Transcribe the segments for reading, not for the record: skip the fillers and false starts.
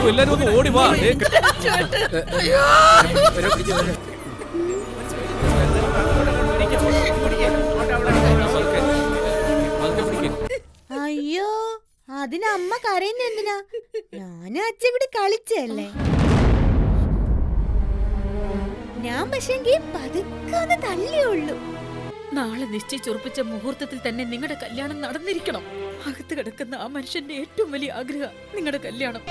എല്ലാരും ഒന്ന് ഓടി വാ. അയ്യോ, അതിന് അമ്മ കരയുന്ന എന്തിനാ? ഞാനും അച്ഛൻ ഇവിടെ കളിച്ചല്ലേ. ഞാൻ പക്ഷെങ്കി പതുക്കെ തള്ളിയുള്ളൂ. നാളെ നിശ്ചയിച്ചുറപ്പിച്ച മുഹൂർത്തത്തിൽ തന്നെ നിങ്ങളുടെ കല്യാണം നടന്നിരിക്കണം. അകത്ത് കിടക്കുന്ന ആ മനുഷ്യന്റെ ഏറ്റവും വലിയ ആഗ്രഹം നിങ്ങളുടെ കല്യാണം.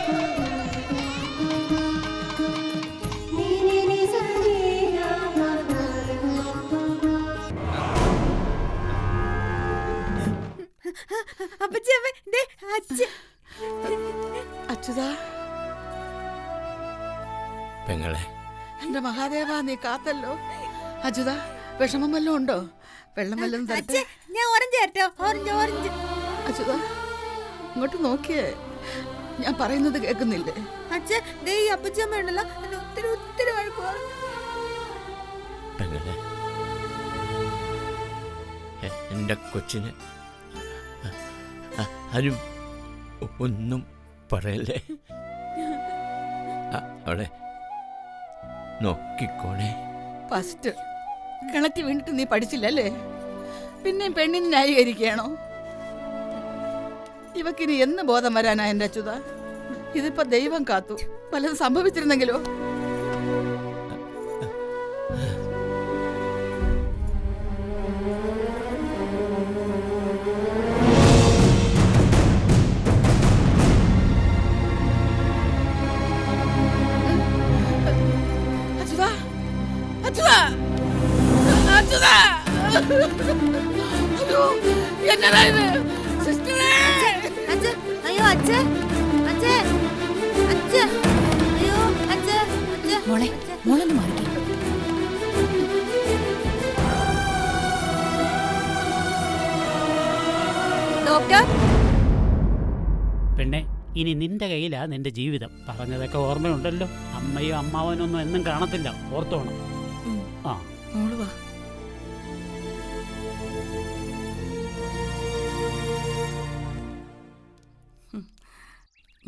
അച്യുതാ, പെങ്ങളെ, എന്റെ മഹാദേവ, നീ കാത്തല്ലോ. അച്യുതാ, വിഷമം വല്ലതും ഉണ്ടോ? വെള്ളം വല്ലതും തരട്ടെ? ഞാൻ ഓറഞ്ച് തരട്ടോ? ഓറഞ്ച്. അച്യുതാ, ഇങ്ങോട്ട് നോക്കിയേ, ഞാൻ പറയുന്നത് കേൾക്കുന്നില്ലേ? അപ്പച്ചമ്മ ഉണ്ടല്ലോ, ഒത്തിരി ഒത്തിരി പെങ്ങളെ, എന്റെ കൊച്ചിന് ആരും ഒന്നും പറയല്ലേ. അവിടെ നോക്കിക്കോണേ. ഫസ്റ്റ് കിണറ്റി വീണിട്ട് നീ പഠിച്ചില്ലല്ലേ? പിന്നെ പെണ്ണിന് ന്യായീകരിക്കുകയാണോ? ഇവക്കിനി എന്ന് ബോധം വരാനാ എന്റെ അച്യുത? ഇതിപ്പോ ദൈവം കാത്തു, പലതും സംഭവിച്ചിരുന്നെങ്കിലോ? പെണ്ണെ, ഇനി നിന്റെ കയ്യിലാ നിന്റെ ജീവിതം. പറഞ്ഞതൊക്കെ ഓർമ്മയുണ്ടല്ലോ. അമ്മയും അമ്മാവനൊന്നും എന്നും കാണത്തില്ല, ഓർത്തോണം. ആ,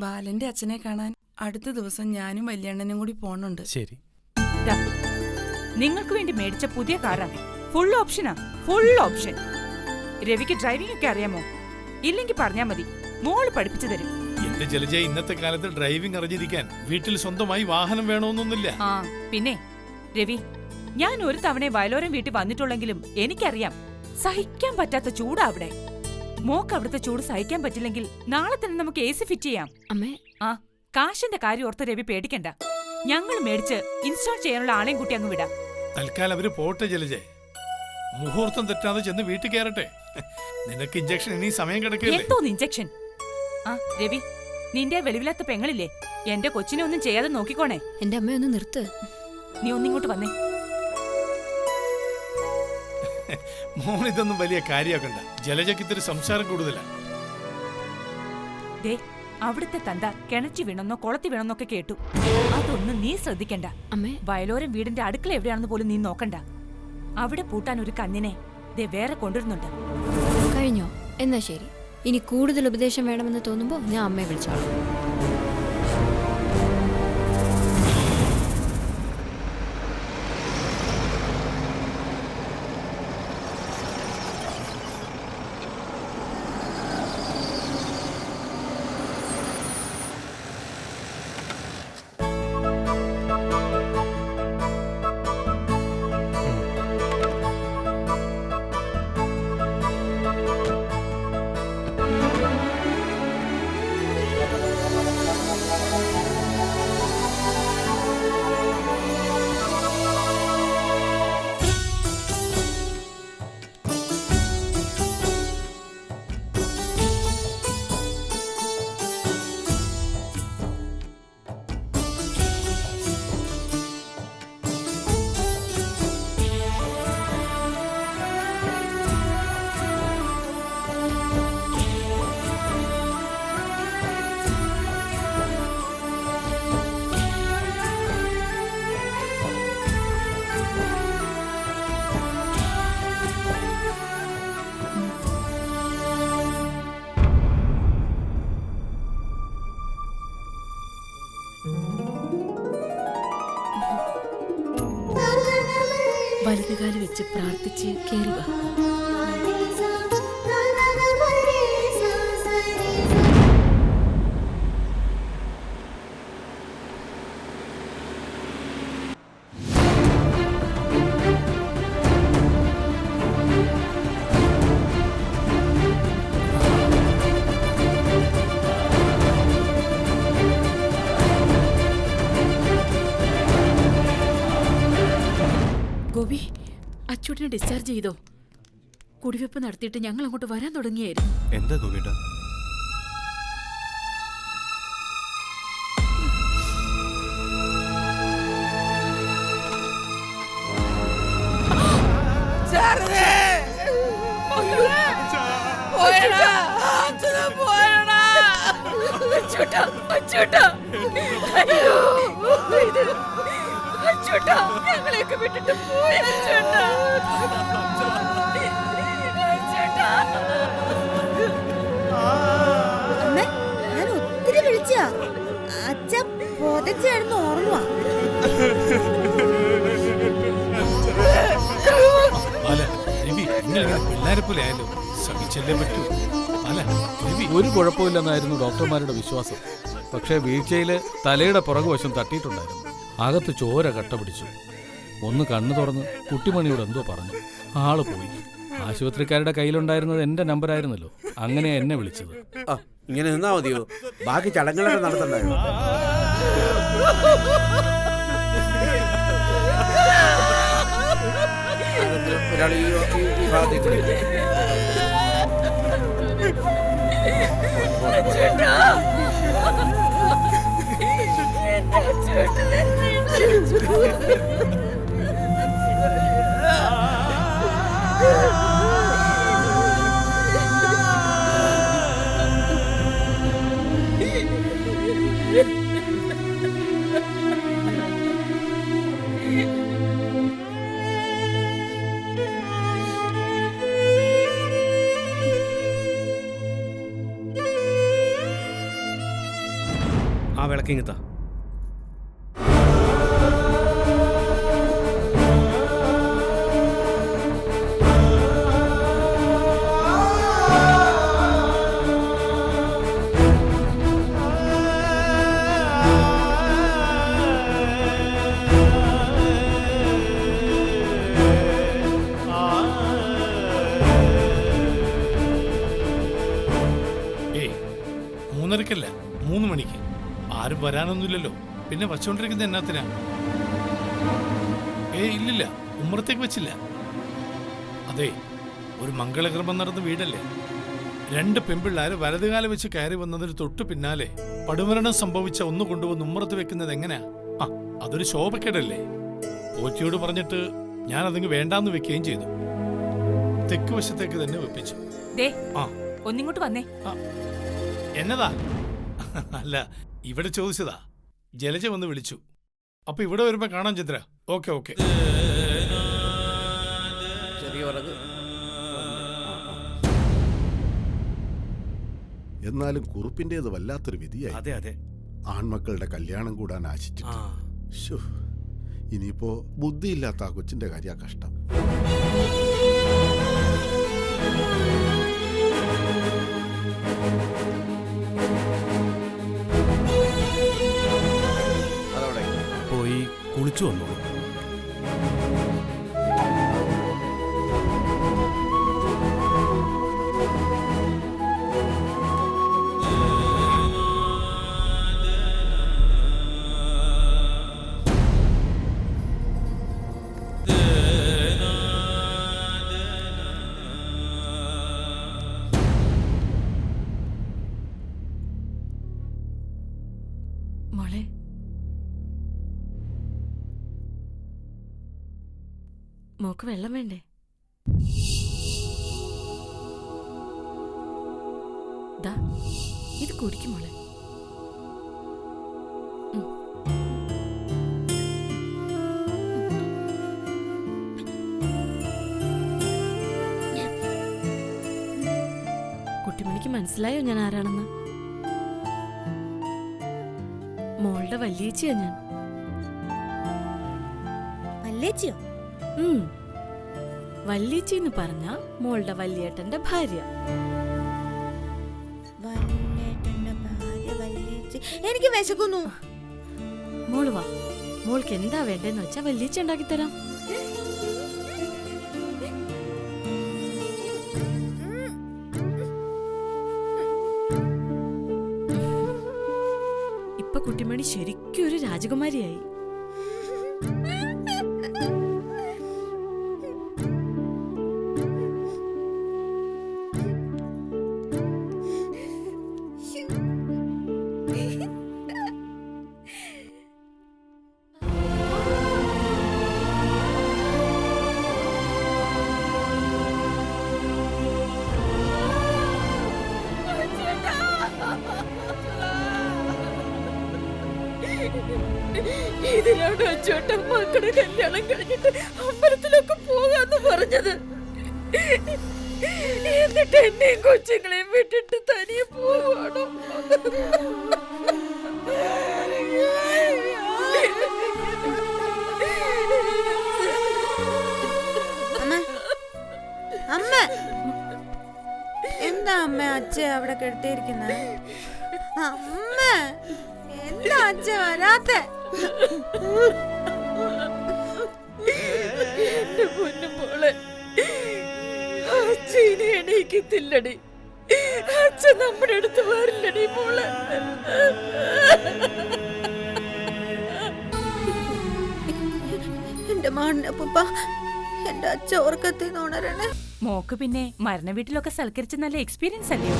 ബാലന്റെ അച്ഛനെ കാണാൻ അടുത്ത ദിവസം ഞാനും വല്യണ്ണനും കൂടി പോണുണ്ട്. ശരി. നിങ്ങൾക്ക് വേണ്ടി മേടിച്ച പുതിയ കാറാണ്. ഫുൾ ഓപ്ഷനാ, ഫുൾ ഓപ്ഷൻ. രവിക്ക് ഡ്രൈവിംഗ് ഒക്കെ അറിയാമോ? ഇല്ലെങ്കിൽ പറഞ്ഞാ മതി, മോള് പഠിപ്പിച്ചു തരും. എന്റെ ജലജ, ഇന്നത്തെ കാലത്ത് ഡ്രൈവിംഗ് അറിഞ്ഞിരിക്കാൻ വീട്ടിൽ സ്വന്തമായി വാഹനം വേണമെന്നൊന്നുമില്ല. ആ പിന്നെ രവി, ഞാൻ ഒരു തവണ വയലോരം വീട്ടിൽ വന്നിട്ടുള്ളെങ്കിലും എനിക്കറിയാം സഹിക്കാൻ പറ്റാത്ത ചൂടാ അവിടെ. മോക്ക് അവിടുത്തെ ചൂട് സഹിക്കാൻ പറ്റില്ലെങ്കിൽ നാളെ തന്നെ നമുക്ക് AC ഫിറ്റ് ചെയ്യാം. അമ്മേ, ആ കാശിന്റെ കാര്യം ഓർത്ത് രവി പേടിക്കണ്ട. ഞങ്ങൾ മേടിച്ച് ഇൻസ്റ്റാൾ ചെയ്യാനുള്ള ആളെയും കൂട്ടി അങ്ങ് വിടാം. തൽക്കാലം അവര് പോട്ടെ ജലജെ. മുഹൂർത്തം തെറ്റാതെ ചെന്ന് വീട്ടിൽ കയറട്ടെ. നിനക്ക് ഇഞ്ചക്ഷൻ ഇനി സമയം കിടക്കില്ലേ? എന്തോന്ന് ഇഞ്ചക്ഷൻ? ആ രവി, നിന്റെ വെളിവില്ലാത്ത പെങ്ങളില്ലേ, എന്റെ കൊച്ചിനെ ഒന്നും ചെയ്യാതെ നോക്കിക്കോണേ. എന്റെ അമ്മ ഒന്ന് നിർത്ത്. നീ ഒന്നിങ്ങോട്ട് വന്നേ. മോൻ ഇതൊന്നും വലിയ കാര്യമാക്കണ്ട. ജലജയ്ക്ക് ഇത്തിരി സംസാരം കൂടുതലാണ്. ദേ, അവിടുത്തെ തന്ത കിണറ്റി വീണെന്നോ കുളത്തി വീണെന്നൊക്കെ കേട്ടു. അതൊന്നും നീ ശ്രദ്ധിക്കണ്ട. അമ്മേ, വയലോരം വീടിന്റെ അടുക്കള എവിടെയാണെന്ന് പോലും നീ നോക്കണ്ട. അവിടെ പൂട്ടാൻ ഒരു കന്നിനെ ദേ വേറെ കൊണ്ടുവരുന്നുണ്ട്. കഴിഞ്ഞോ? എന്നാ ശരി. ഇനി കൂടുതൽ ഉപദേശം വേണമെന്ന് തോന്നുമ്പോ ഞാൻ അമ്മയെ വിളിച്ചോളാം. വലതുകാല് വെച്ച് പ്രാർത്ഥിച്ച് കേറുക. ഗോപി, അച്ചൂട്ടിനെ ഡിസ്ചാർജ് ചെയ്തോ? കുടിവെപ്പ് നടത്തിയിട്ട് ഞങ്ങൾ അങ്ങോട്ട് വരാൻ തുടങ്ങിയായിരുന്നു. എന്താ ഗോപിയേട്ടാ? ഞങ്ങളെയൊക്കെ വിട്ടിട്ട് പോയി. അമ്മേ, ഞാൻ ഒത്തിരി വിളിച്ചാ. അച്ഛ പൊതച്ചായിരുന്നു ഓർമ്മ. അല്ല രവി, നിങ്ങളിങ്ങനെ പിള്ളേരെ പോലെ ആയാലോ. സഹിച്ചല്ലേ പറ്റൂ. അല്ല രവി, ഒരു കുഴപ്പമില്ലെന്നായിരുന്നു ഡോക്ടർമാരുടെ വിശ്വാസം. പക്ഷേ വീഴ്ചയിൽ തലയുടെ പുറകുവശം തട്ടിയിട്ടുണ്ടായിരുന്നു. അകത്ത് ചോര കട്ട പിടിച്ചു. ഒന്ന് കണ്ണു തുറന്ന് കുട്ടിമണിയോട് എന്തോ പറഞ്ഞു. ആള് പോയി. ആശുപത്രിക്കാരുടെ കയ്യിലുണ്ടായിരുന്നത് എന്റെ നമ്പറായിരുന്നല്ലോ. അങ്ങനെയാ എന്നെ വിളിച്ചത്. ഇങ്ങനെ നിന്നാ മതിയോ? ബാക്കി ചടങ്ങുകളൊക്കെ നടത്തണ്ടായോ? ഒരാൾ ഈ ഭാഗത്തേക്ക് ആ വിളക്കിങ്ങത്താ. ആരും വരാനൊന്നുമില്ലല്ലോ, പിന്നെ വച്ചോണ്ടിരിക്കുന്ന എന്നാത്തിനാ? ഇല്ലില്ല, ഉമ്മറത്തേക്ക് വെച്ചില്ല. അതെ, ഒരു മംഗളകർമ്മം നടന്ന വീടല്ലേ. 2 പെൺപിള്ളേര് വലതുകാലം വെച്ച് കയറി വന്നതിന് തൊട്ടു പിന്നാലെ പടുമരണം സംഭവിച്ച ഒന്ന് കൊണ്ടുവന്ന് ഉമ്മറത്ത് വെക്കുന്നത് എങ്ങനെയാ? അതൊരു ശോഭക്കേടല്ലേ. പോറ്റിയോട് പറഞ്ഞിട്ട് ഞാൻ അതിങ്ങ് വേണ്ടാന്ന് വെക്കുകയും ചെയ്തു. തെക്ക് വശത്തേക്ക് തന്നെ വെപ്പിച്ചു. ഒന്നിങ്ങോട്ട് വന്നേ. എന്നതാ? അല്ല, ഇവിടെ ചോദിച്ചതാ. ജലജ വന്ന് വിളിച്ചു. അപ്പൊ ഇവിടെ വരുമ്പോ കാണാം ചന്ദ്ര. Okay okay. എന്നാലും കുറുപ്പിന്റേത് വല്ലാത്തൊരു വിധിയായി. അതെ അതെ, ആൺമക്കളുടെ കല്യാണം കൂടാൻ ആശിച്ചിട്ട് ഇനിയിപ്പോ ബുദ്ധിയില്ലാത്ത ആ കൊച്ചിന്റെ കാര്യ കഷ്ടം. പോയി കുളിച്ചു വന്നോളൂ. മോളെ, മോക്ക് വെള്ളം വേണ്ടേ? ദാ, ഇത് കുടിക്കും മോളെ. കുട്ടിമണിക്ക് മനസ്സിലായോ ഞാൻ ആരാണെന്ന്? മോളുടെ വല്യേച്ചിയാ ഞാൻ. വല്യേച്ചിയോ? വല്യേച്ചി എന്ന് പറഞ്ഞ മോളുടെ വല്യേട്ടന്റെ ഭാര്യ. എനിക്ക് വിശക്കുന്നു. മോള് വാ, മോൾക്ക് എന്താ വേണ്ടെന്ന് വെച്ചാ വല്യേച്ചി ഉണ്ടാക്കി തരാം. ഇപ്പൊ കുട്ടിമണി ശരിക്കും ഒരു രാജകുമാരിയായി. ഇതിലാണ് അച്ചോട്ടൻ മക്കളുടെ കല്യാണം കഴിഞ്ഞിട്ട് അമ്പലത്തിലൊക്കെ പോകാന്ന് പറഞ്ഞത്. എന്നിട്ട് എന്നെയും കൊച്ചുങ്ങളെയും വിട്ടിട്ട് തനിയെ പോവാണോ? അമ്മ, എന്താ അമ്മ അച്ഛ അവിടെ കെടുത്തിരിക്കുന്നത്? അമ്മ, എന്താ അച്ഛ വരാത്തെ? എന്റെ പൊന്നു മോളെ, അച്ഛനെ എണീക്കത്തില്ലടി. അച്ഛൻ നമ്മുടെ അടുത്ത് വരില്ലടി മോളെ. എന്റെ മാണ്ണപ്പ, എന്റെ അച്ഛ ഓർക്കത്തിൽ ഉണരണേ. മോക്ക് പിന്നെ മരണ വീട്ടിലൊക്കെ സൽക്കരിച്ച നല്ല എക്സ്പീരിയൻസ് അല്ലയോ?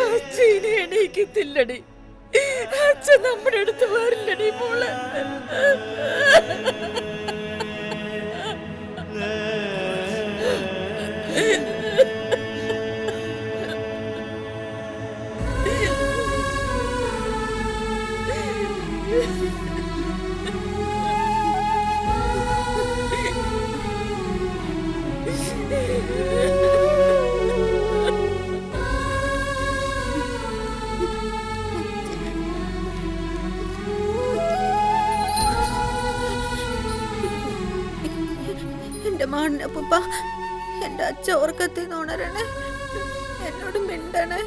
അച്ഛനെ എണീക്കത്തില്ലടി. അച്ഛൻ നമ്മുടെ അടുത്ത് വരില്ലടി മോളെ. എന്റെ മാണ്ണപ്പ, എന്റെ അച്ഛ ഓർക്കത്തിൽ ഉണരണേ. എന്നോട് മിണ്ടണേ.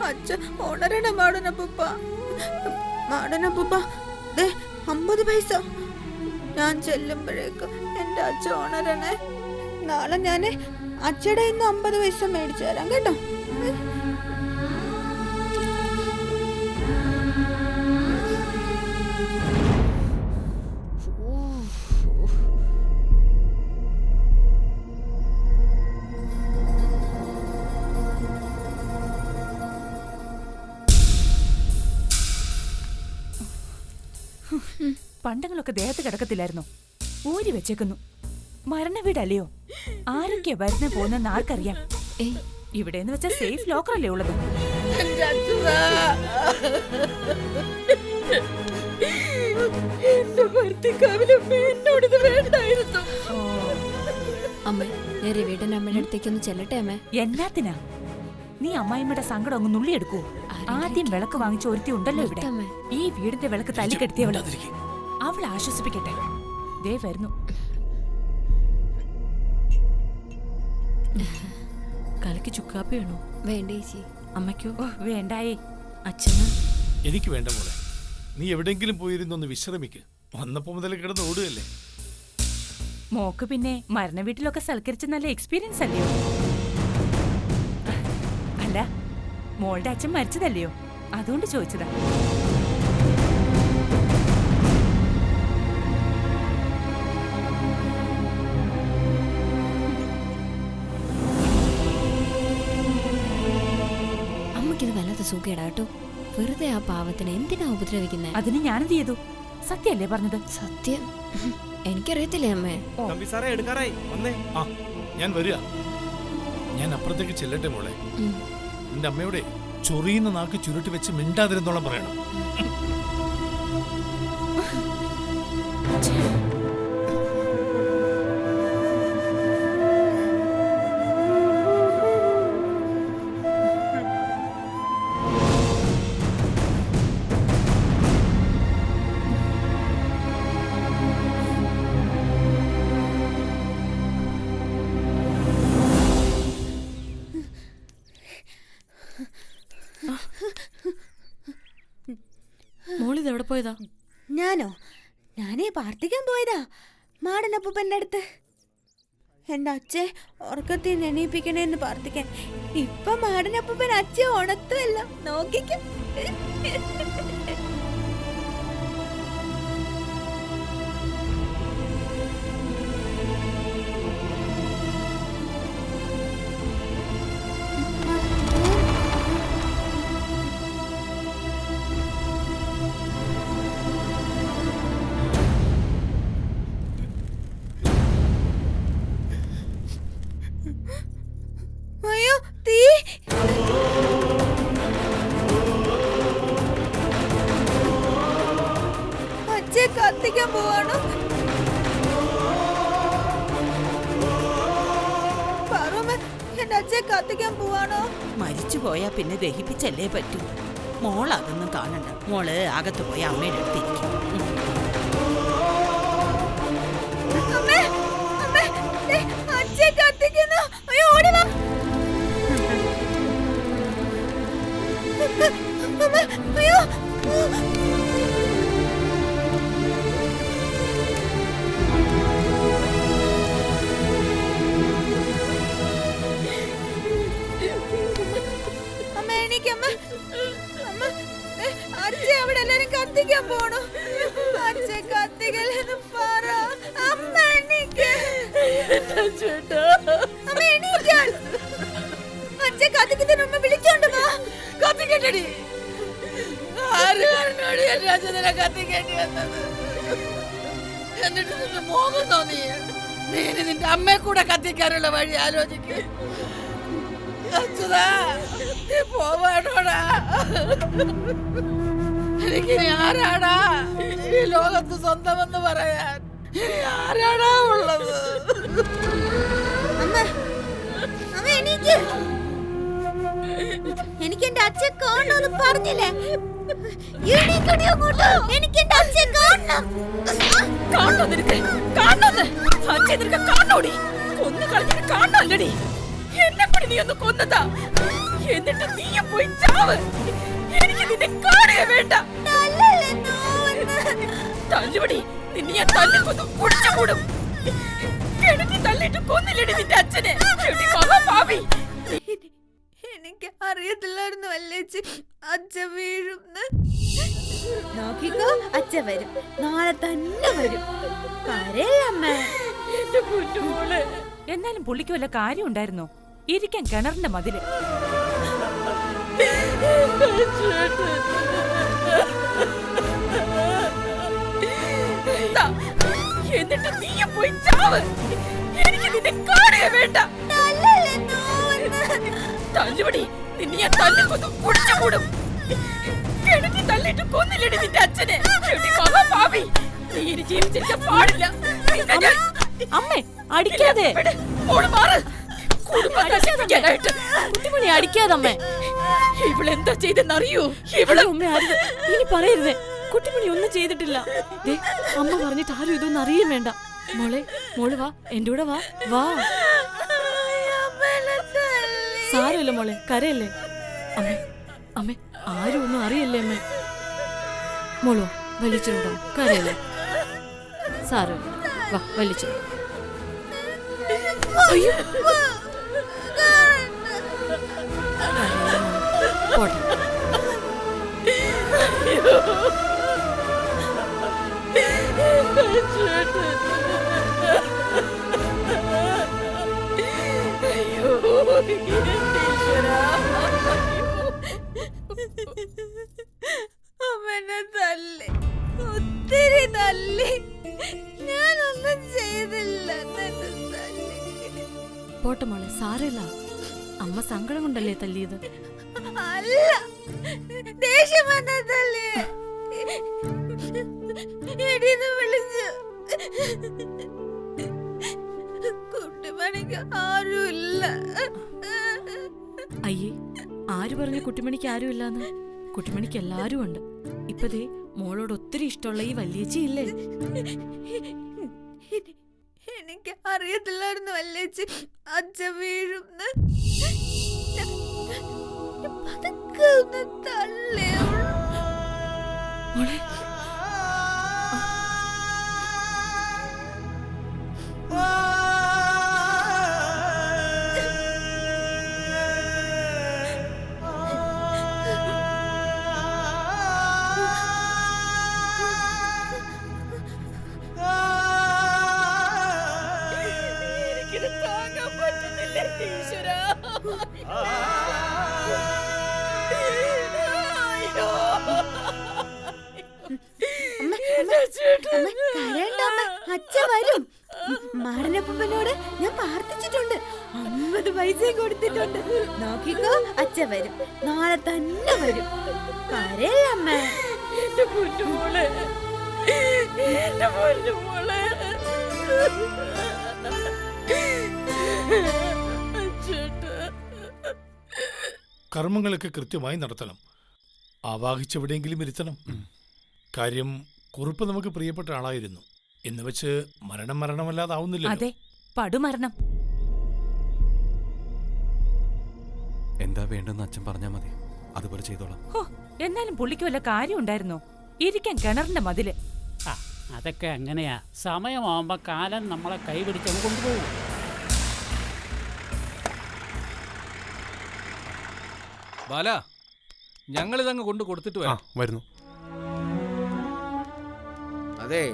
അച്ഛ ഉണരണേ മാടനപ്പ. മാടനപ്പ, 50 പൈസ. ഞാൻ ചെല്ലുമ്പോഴേക്കും എന്റെ അച്ഛ ഉണരണേ. നാളെ ഞാന് അച്ഛടെ ഇന്ന് 50 പൈസ മേടിച്ചു തരാം കേട്ടോ. പണ്ടങ്ങളൊക്കെ ദേഹത്ത് കിടക്കത്തില്ലായിരുന്നു. ഊരി വെച്ചേക്കുന്നു. മരണ വീടല്ലയോ, ആരൊക്കെയാ വരുന്ന പോകുന്നെന്ന് ആർക്കറിയാം. ഇവിടെ എന്ന് വെച്ചാൽ സേഫ് ലോക്കറല്ലേ ഉള്ളത്. എന്നാത്തിനാ നീ അമ്മായിമ്മയുടെ സങ്കടം അങ്ങ് നുള്ളിയെടുക്കൂ. ആദ്യം വിളക്ക് വാങ്ങിച്ച ഒരുത്തി ഉണ്ടല്ലോ ഇവിടെ. ഈ വീടിന്റെ വിളക്ക് തല്ലിക്കെടുത്തിയവള്. അവൾ ആശ്വസിപ്പിക്കട്ടെ. ദേ വരുന്നു. കലക്ക് ചുക്കാപ്പി വേണോ? വേണ്ടേ ചേച്ചി. അമ്മയ്ക്കോ? വേണ്ടായേ. അച്ഛന്? എനിക്ക് വേണ്ട മോളെ. നീ എവിടെയെങ്കിലും പോയിരുന്നൊന്ന് വിശ്രമിക്ക്. വന്നപ്പോ മുതൽ കിടന്ന് ഓടുകയല്ലേ. മോക്ക് പിന്നെ മരണ വീട്ടിലൊക്കെ സൽക്കരിച്ച നല്ല എക്സ്പീരിയൻസ് അല്ലയോ? അല്ല, മോളുടെ അച്ഛൻ മരിച്ചതല്ലയോ, അതുകൊണ്ട് ചോദിച്ചതാ. അമ്മക്കിത് വല്ലാത്ത സുഖേടാട്ടോ. വെറുതെ ആ പാവത്തിനെ എന്തിനാ ഉപദ്രവിക്കുന്നത്? അതിന് ഞാനെന്ത് ചെയ്തു? സത്യല്ലേ പറഞ്ഞത്? സത്യം എനിക്കറിയത്തില്ലേ അമ്മേ. ആ, ഞാൻ വരിക. ഞാൻ അപ്പുറത്തേക്ക് ചെല്ലട്ടെ മോളെ. നിന്റെ അമ്മയോടെ ചൊറിയുന്ന നാക്ക് ചുരുട്ടി വെച്ച് മിണ്ടാതിരുന്നോളം പറയണം. മോളിത് എവിടെ പോയതാ? ഞാനേ പ്രാർത്ഥിക്കാൻ പോയതാ മാടനപ്പൂപ്പന്റെ അടുത്ത്. എന്റെ അച്ഛൻ ഉറക്കത്തിൽ നിന്ന് എണീപ്പിക്കണേന്ന് പ്രാർത്ഥിക്കാൻ. ഇപ്പൊ മാടനപ്പൂപ്പൻ അച്ഛൻ ഉണർത്തുമല്ലോ, നോക്കിക്കും. അയ്യോ, തീ! അച്ഛൻ കത്തിക്കാൻ പോവാണോ? എന്റെ അച്ഛൻ കത്തിക്കാൻ പോവാണോ? മരിച്ചു പോയാ പിന്നെ ദഹിപ്പിച്ചല്ലേ പറ്റൂ. മോൾ അതൊന്നും കാണണ്ട. മോള് അകത്ത് പോയി അമ്മയുടെ അടുത്തിരിക്കും. അച്ഛൻ കത്തിക്കുന്നു. അയ്യോ, ഓടി വാ. അയ്യോ, അമ്മ എണീക്കമ്മ. അമ്മ, അച്ഛൻ അവിടെ എല്ലാരും കത്തിക്കാൻ പോണു. അച്ഛൻ കത്തിക്കലെന്ന് പറ. അമ്മ എണീക്ക്. അമ്മ എണീക്കാൻ. അച്ഛൻ കത്തിക്കുന്നതിന് മുമ്പ് വിളിച്ചോണ്ട് വാ. കത്തിക്കേണ്ടി ആര് കാരണോട് എന്റെ അച്ഛനെ കത്തിക്കേണ്ടി വന്നത്? എന്നിട്ട് നിന്റെ മോഹം തോന്നി നീ നിന്റെ അമ്മയെ കൂടെ കത്തിക്കാനുള്ള വഴി ആലോചിക്ക്. അച്ഛതാ, നീ പോവാണോടാ? എനിക്കിനി ആരാടാ ഈ ലോകത്ത് സ്വന്തമെന്ന് പറയാൻ? ഇനി ആരാടാ ഉള്ളത്? അമ്മ, അമ്മ എണീക്ക്. എനിക്ക് എന്റെ അച്ഛൻ കാണണമെന്ന് പറഞ്ഞില്ലേ? എണീക്കടി അങ്ങോട്ട്. എനിക്ക് എന്റെ അച്ഛൻ കാണണം. കാണണോ നിനക്ക്? കാണണോന്ന്? അച്ഛൻ നിനക്ക് കാണണോടി? കൊന്നു കളഞ്ഞിട്ട് കാണണല്ലടി. എന്നെ കൂടി നീ ഒന്ന് കൊന്നതാ. എന്നിട്ട് നീയും പോയി ചാവ്. എനിക്ക് നിന്നെ കാണുക വേണ്ട. തല്ലുപടി. നിന്നെ ഞാൻ തല്ലി കൊന്നു കുടിച്ചു കൂടും. കിണറ്റി തല്ലിട്ട് കൊന്നില്ല. കൊന്നില്ലടി നിന്റെ അച്ഛനെ. എടി മഹാപാപി. എനിക്ക് അറിയത്തില്ലായിരുന്നു വല്യേച്ചി അച്ഛൻ വീഴുന്ന്. നോക്കിക്കോ, അച്ഛൻ വരും, നാളെ തന്നെ വരും. കരയമ്മേ. എന്റെ പൊന്നുമോളെ. എന്നാലും പുള്ളിക്ക് വല്ല കാര്യം ഉണ്ടായിരുന്നോ? ഇരിക്കാൻ കിണറിന്റെ മതില്. എന്നിട്ട് നീയും പോയി ചാവ്. എനിക്ക് നിന്നെ കാണുക വേണ്ട. തല്ലുപടി, നിന്നെ ഞാൻ തല്ലിക്കൊന്നും കുടിച്ചു കൂടും. കിണറ്റി തള്ളിയിട്ട് കൊന്നില്ലടി നിന്റെ അച്ഛനെ. എടി മഹാപാപി, നീ ഇനി ജീവിച്ചിരിക്കാൻ പാടില്ല. അമ്മേ അടിക്കാതെ. മോള് മാറ്. കുടുംബം നശിപ്പിക്കാനായിട്ട്. കുട്ടിമണി അടിക്കാതമ്മേ. ഇവളെന്താ ചെയ്തെന്നറിയൂ? ഇവള് ഇനി പറയരുതേ. കുട്ടിമണി ഒന്നും ചെയ്തിട്ടില്ല. അമ്മ പറഞ്ഞിട്ട് ആരും ഇതൊന്നും അറിയാൻ വേണ്ട. മോളെ, മോള് വാ, എന്റെ കൂടെ വാ. വാ, സാരമില്ല മോളെ, കരയല്ലേ. അമ്മേ, അമ്മേ, ആരും ഒന്നും അറിയല്ലേ അമ്മേ. മോള് വാ, വലിച്ചിടോ, കരയല്ലേ. സാരമില്ല, വാ, വലിച്ചു. അയ്യോ, പോട്ടെ. അമ്മനെ തല്ലി, ഒത്തിരി തല്ലി. ഞാനൊന്നും ചെയ്തില്ല. പോട്ടെ മോളെ, സാരമില്ല. അമ്മ സങ്കടം കൊണ്ടല്ലേ തല്ലിയത്? അല്ല, ദേഷ്യം വന്ന തല്ലി. എടീന്ന് വിളിച്ചു. കുട്ടിമണിക്ക് ആരുമില്ല. അയ്യേ, ആര് പറഞ്ഞു കുട്ടിമണിക്ക് ആരുമില്ലാന്ന്? കുട്ടിമണിക്ക് എല്ലാരും ഉണ്ട്. ഇപ്പതേ മോളോട് ഒത്തിരി ഇഷ്ടമുള്ള ഈ വല്യേച്ചി ഇല്ലേ? എനിക്ക് അറിയത്തില്ലായിരുന്നു വല്യേച്ചി അച്ഛൻ വീഴുന്ന്. പതുക്കെ ഒന്ന് തള്ളി. മോളെ, എനിക്കിത് താങ്ങാൻ പറ്റുന്നില്ല ഈശ്വരാ. അച്ഛൻ വരും. മാടനപ്പനോട് ഞാൻ പ്രാർത്ഥിച്ചിട്ടുണ്ട്. 50 പൈസയും കൊടുത്തിട്ടുണ്ട്. നോക്കിക്കോ, അച്ഛൻ വരും, നാളെ തന്നെ വരും. കരയമ്മേ. എന്റെ പൊന്നുമോളെ, എന്റെ പൊന്നുമോളെ. കർമ്മങ്ങളൊക്കെ കൃത്യമായി നടത്തണം. ആവാഹിച്ചെവിടെയെങ്കിലും ഇരുത്തണം. കാര്യം കുറുപ്പ് നമുക്ക് പ്രിയപ്പെട്ട ആളായിരുന്നു. എന്ന് വെച്ച് മരണമല്ലാതാവുന്നില്ല. അതെ, പടുമരണം. എന്താ വേണ്ടെന്ന് അച്ഛൻ പറഞ്ഞാ മതി, അതുപോലെ ചെയ്തോളാം. എന്നാലും പുള്ളിക്ക് വല്ല കാര്യം ഉണ്ടായിരുന്നോ? ഇരിക്കാൻ കിണറിന്റെ മതില്. അതൊക്കെ അങ്ങനെയാ. സമയമാവുമ്പോ കാലം നമ്മളെ കൈപിടിച്ചങ്ങ് കൊണ്ടുപോകും. ബാല, ഞങ്ങളിതങ്ങ് കൊണ്ട് കൊടുത്തിട്ട് വരാം. വരുന്നു. അതെ,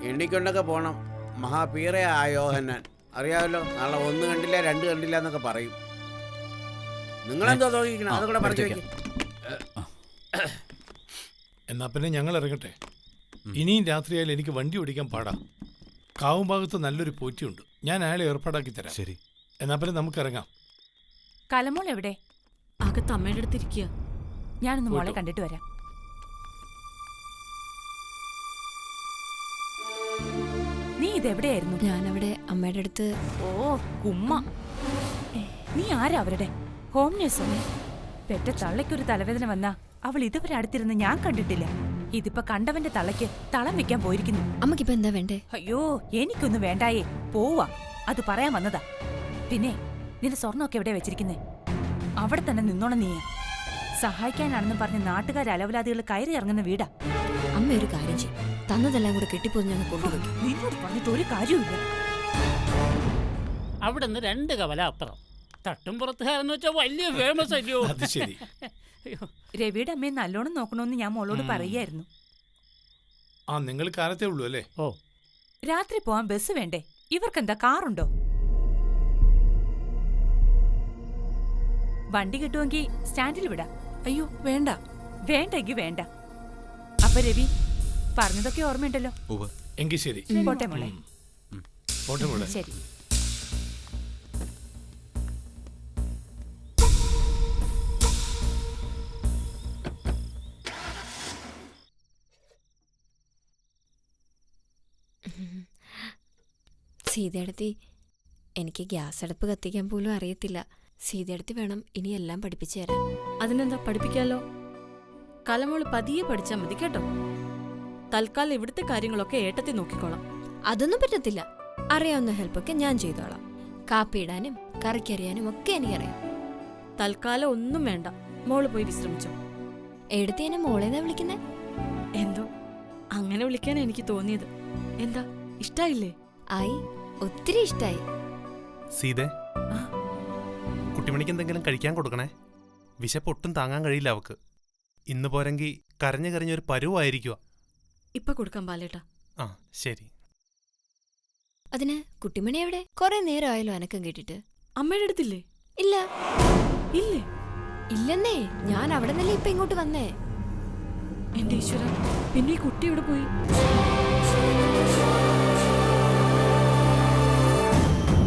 എണ്ണിക്കൊണ്ടൊക്കെ പോണം. മഹാപീറ ആയോഹന്നാൻ അറിയാമല്ലോ. നാളെ 1 കണ്ടില്ല 2 കണ്ടില്ല എന്നൊക്കെ പറയും. നിങ്ങളെന്തോ നോക്കിക്കണം, അതുകൂടെ പറഞ്ഞു വെക്കും. എന്നാ പിന്നെ ഞങ്ങൾ ഇറങ്ങട്ടെ. ഇനിയും രാത്രിയായാലും എനിക്ക് വണ്ടി ഓടിക്കാൻ പാടാം. കാവും ഭാഗത്ത് നല്ലൊരു പോറ്റിയുണ്ട്, ഞാൻ അയാളെ ഏർപ്പാടാക്കി തരാം. ശരി, എന്നാ പിന്നെ നമുക്ക് ഇറങ്ങാം. കലമോൾ എവിടെ? അകത്ത് അമ്മയുടെ അടുത്തിരിക്കുക. ഞാനൊന്ന് മോളെ കണ്ടിട്ട് വരാം. നീ ഇതെവിടെയായിരുന്നു? ഞാനവിടെ അമ്മയുടെ അടുത്ത്. ഓ കുമ്മ, നീ ആരാ അവരുടെ? ഹോം നേഴ്സോ? പെറ്റ തള്ളയ്ക്കൊരു തലവേദന വന്നാ അവൾ ഇതുവരെ അടുത്തിരുന്ന് ഞാൻ കണ്ടിട്ടില്ല. ഇതിപ്പോ കണ്ടവന്റെ തള്ളയ്ക്ക് തളം വെക്കാൻ പോയിരിക്കുന്നു. അമ്മക്കിപ്പോ എന്താ വേണ്ടേ? അയ്യോ, എനിക്കൊന്നും വേണ്ടായേ, പോവാ. അത് പറയാൻ വന്നതാ. പിന്നെ നിന്റെ സ്വർണ്ണമൊക്കെ എവിടെ വെച്ചിരിക്കുന്നേ? അവിടെ തന്നെ നിന്നോണം. നീ സഹായിക്കാനാണെന്ന് പറഞ്ഞ് നാട്ടുകാർ അലവലാദികൾ കയറി ഇറങ്ങുന്ന വീടാ. അമ്മ ഒരു കാര്യം ചെയ്യും, തന്നതെല്ലാം കൂടെ കെട്ടിപ്പോന്ന് ഞങ്ങൾ കൊണ്ടുവയ്ക്കും. നിന്നോട് പറഞ്ഞിട്ട് ഒരു കാര്യമില്ല. അവിടെ നിന്ന് 2 കവല അപ്പുറം. തട്ടുംപുറത്തുകാരെന്ന് വെച്ചാൽ വലിയ ഫേമസ് അല്ലയോ? അത് ശരി. രവിയുടെ അമ്മയെ നല്ലോണം നോക്കണമെന്ന് ഞാൻ മോളോട് പറയായിരുന്നു. ആ നിങ്ങൾ കാലത്തേ ഉള്ളൂ അല്ലേ? ഓ, രാത്രി പോവാൻ ബസ് വേണ്ടേ? ഇവർക്കെന്താ കാറുണ്ടോ? വണ്ടി കിട്ടുമെങ്കിൽ സ്റ്റാൻഡിൽ വിടാം. അയ്യോ വേണ്ട. വേണ്ടെങ്കി വേണ്ട. അപ്പൊ രവി പറഞ്ഞതൊക്കെ ഓർമ്മയുണ്ടല്ലോ. എങ്കിൽ ശരി. പോട്ടെ മോളെ. പോട്ടെ മോളെ. ശരി. സീതയടുത്തി, എനിക്ക് ഗ്യാസ് അടുപ്പ് കത്തിക്കാൻ പോലും അറിയത്തില്ല. സീതയടുത്തി വേണം ഇനി എല്ലാം പഠിപ്പിച്ചു തരാൻ. അതിനെന്താ, പഠിപ്പിക്കാലോ. കലമോള് പതിയെ പഠിച്ചാൽ മതി കേട്ടോ. തൽക്കാലം ഇവിടുത്തെ കാര്യങ്ങളൊക്കെ ഏട്ടത്തി നോക്കിക്കോളാം. അതൊന്നും പറ്റത്തില്ല. അറിയാവുന്ന ഹെൽപ്പൊക്കെ ഞാൻ ചെയ്തോളാം. കാപ്പിയിടാനും കറിക്കറിയാനും ഒക്കെ എനിക്കറിയാം. തൽക്കാലം ഒന്നും വേണ്ട, മോള് പോയി വിശ്രമിച്ചോ. എടുത്തി എന്നെ മോളേന്നാ വിളിക്കുന്നേ? എന്തോ അങ്ങനെ വിളിക്കാൻ എനിക്ക് തോന്നിയത്. എന്താ, ഇഷ്ടായില്ലേ? ആയി, ഒത്തിരി ഇഷ്ടായി. സീതേ, കുട്ടിമണിക്ക് എന്തെങ്കിലും കഴിക്കാൻ കൊടുക്കണേ. വിശപ്പൊട്ടും താങ്ങാൻ കഴിയില്ല അവക്ക്. ഇന്ന് പോരെങ്കിൽ കരഞ്ഞു കരഞ്ഞൊരു പരുവായിരിക്കുക. ഇപ്പൊ കൊടുക്കാൻ പാലേട്ടാ. ആ ശരി. അതിന് കുട്ടിമണി എവിടെ? കുറെ നേരമായാലോ അനക്കം കേട്ടിട്ട്. അമ്മയുടെ അടുത്തില്ലേ? ഇല്ല. ഇല്ലേ? ഇല്ലെന്നേ, ഞാൻ അവിടെ നിന്നല്ലേ ഇപ്പൊ ഇങ്ങോട്ട് വന്നേ. എന്റെ ഈശ്വര, പിന്നെ ഈ കുട്ടി എവിടെ പോയി?